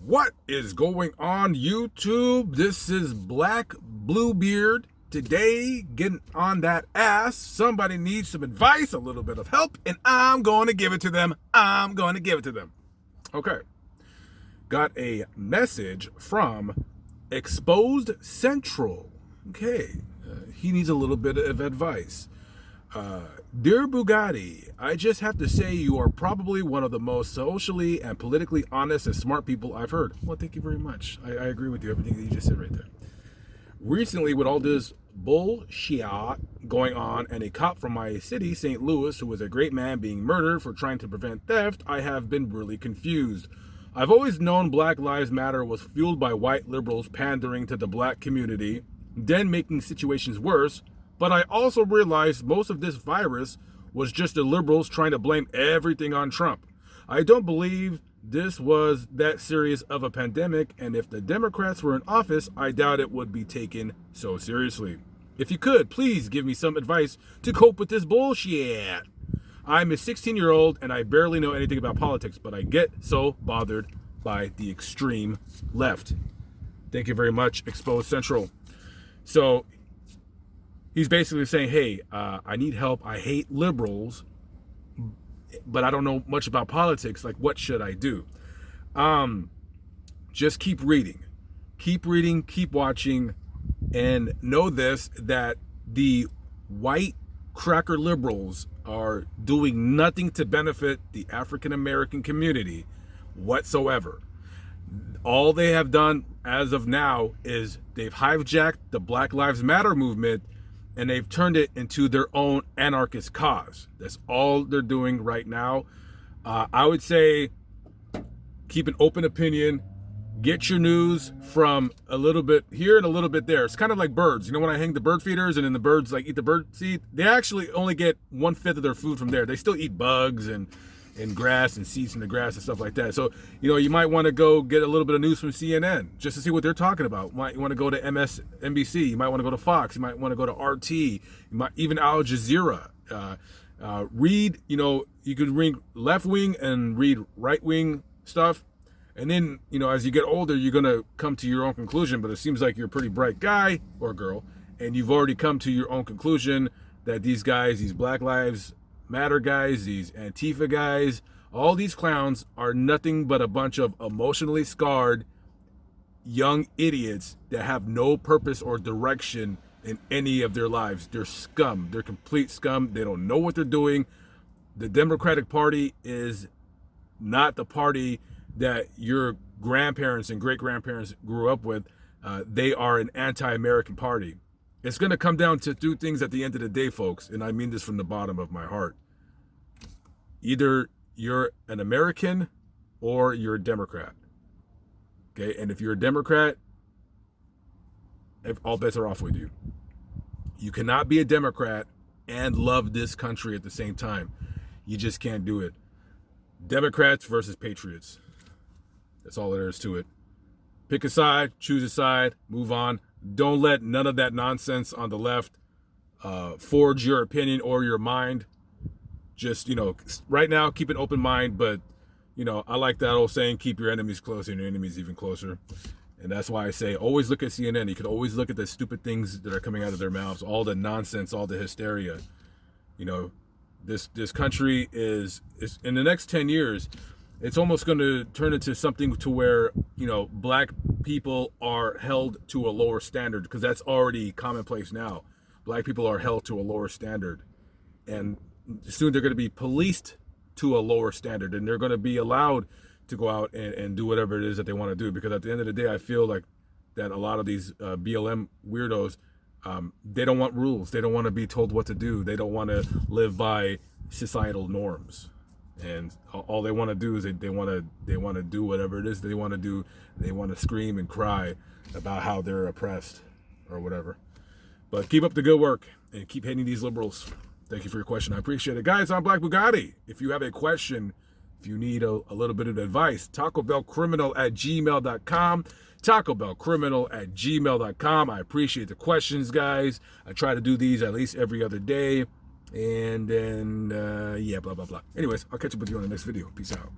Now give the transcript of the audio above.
What is going on, YouTube? This is Black Bluebeard. Today, getting on that ass. Somebody needs some advice, a little bit of help, and I'm going to give it to them. Okay. Got a message from Exposed Central. Okay. He needs a little bit of advice. Dear Bugatti, I just have to say you are probably one of the most socially and politically honest and smart people I've heard. Well, thank you very much. I agree with you, everything that you just said right there. Recently, with all this bullshit going on and a cop from my city, St. Louis, who was a great man being murdered for trying to prevent theft, I have been really confused. I've always known Black Lives Matter was fueled by white liberals pandering to the black community, then making situations worse. But I also realized most of this virus was just the liberals trying to blame everything on Trump. I don't believe this was that serious of a pandemic, and if the Democrats were in office, I doubt it would be taken so seriously. If you could, please give me some advice to cope with this bullshit. I'm a 16-year-old and I barely know anything about politics, but I get so bothered by the extreme left. Thank you very much, Exposed Central. So he's basically saying, hey, I need help. I hate liberals, but I don't know much about politics. Like, what should I do? Just keep reading, keep watching, and know this, that the white cracker liberals are doing nothing to benefit the African-American community whatsoever. All they have done as of now is they've hijacked the Black Lives Matter movement and they've turned it into their own anarchist cause. That's all they're doing right now. I would say keep an open opinion. Get your news from a little bit here and a little bit there. It's kind of like birds. You know, when I hang the bird feeders and then the birds like eat the bird seed, they actually only get 1/5 of their food from there. They still eat bugs and grass and seeds in the grass and stuff like that. So, you know, you might want to go get a little bit of news from CNN just to see what they're talking about. You might want to go to MSNBC. You might want to go to Fox. You might want to go to RT. You might even Al Jazeera. Read, you know, you could read left wing and read right wing stuff. And then, you know, as you get older, you're going to come to your own conclusion. But it seems like you're a pretty bright guy or girl, and you've already come to your own conclusion that these guys, these Black Lives Matter guys, these Antifa guys, all these clowns are nothing but a bunch of emotionally scarred young idiots that have no purpose or direction in any of their lives. They're scum. They're complete scum. They don't know what they're doing. The Democratic Party is not the party that your grandparents and great-grandparents grew up with. They are an anti-American party. It's going to come down to two things at the end of the day, folks, and I mean this from the bottom of my heart. Either you're an American or you're a Democrat. Okay, and if you're a Democrat, all bets are off with you. You cannot be a Democrat and love this country at the same time. You just can't do it. Democrats versus patriots. That's all there is to it. Pick a side, choose a side, move on. Don't let none of that nonsense on the left forge your opinion or your mind. Just, you know, right now, keep an open mind. But, you know, I like that old saying, keep your enemies closer and your enemies even closer. And that's why I say always look at CNN. You can always look at the stupid things that are coming out of their mouths, all the nonsense, all the hysteria. You know, this country is in the next 10 years, it's almost going to turn into something to where, you know, black people are held to a lower standard, because that's already commonplace now. Black people are held to a lower standard, and soon they're going to be policed to a lower standard, and they're going to be allowed to go out and do whatever it is that they want to do. Because at the end of the day, I feel like that a lot of these BLM weirdos, they don't want rules. They don't want to be told what to do. They don't want to live by societal norms. And all they want to do is they want to do whatever it is they want to do. They want to scream and cry about how they're oppressed or whatever. But keep up the good work and keep hating these liberals. Thank you for your question. I appreciate it. Guys, I'm Black Bugatti. If you have a question, if you need a little bit of advice, TacoBellCriminal@gmail.com. TacoBellCriminal@gmail.com. I appreciate the questions, guys. I try to do these at least every other day. And then, yeah, blah, blah, blah. Anyways, I'll catch up with you on the next video. Peace out.